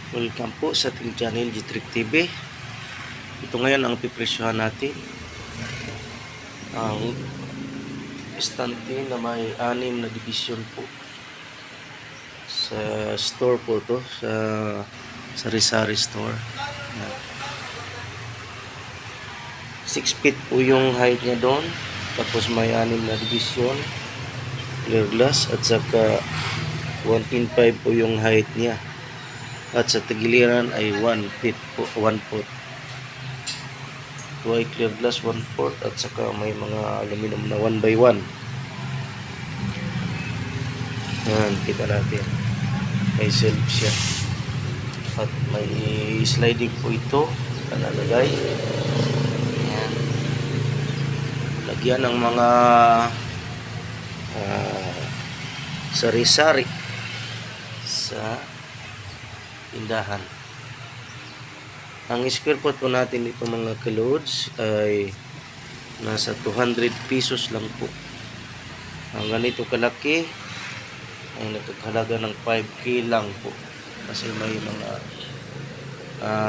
Welcome po sa ating channel G-Trick TV. Ito ngayon ang pipresyohan natin. Ang estante na may 6 na division po. Sa store po to, sa sari-sari store. 6 feet po yung height niya doon. Tapos may 6 na division, clear glass, at saka 1.5 po yung height niya. At sa tagiliran ay 1 feet po, 1 foot. Ito ay clear glass 1 foot at saka may mga aluminum na 1 by 1. Yan, kita natin. May self siya. At may sliding po ito. Nakalagay. Yan. Lagyan ng mga sari-sari sa tindahan. Ang square foot po natin dito mga kalods ay nasa 200 pesos lang po. Ang ganito kalaki ay nagkakahalaga ng 5K lang po. Kasi may mga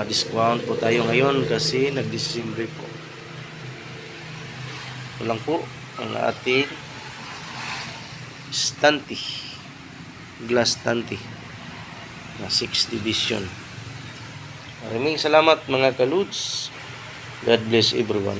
discount po tayo ngayon kasi nag-December po. Ito lang po ang ating stante, glass stante na 6 division. Maraming salamat mga kaludes. God bless everyone.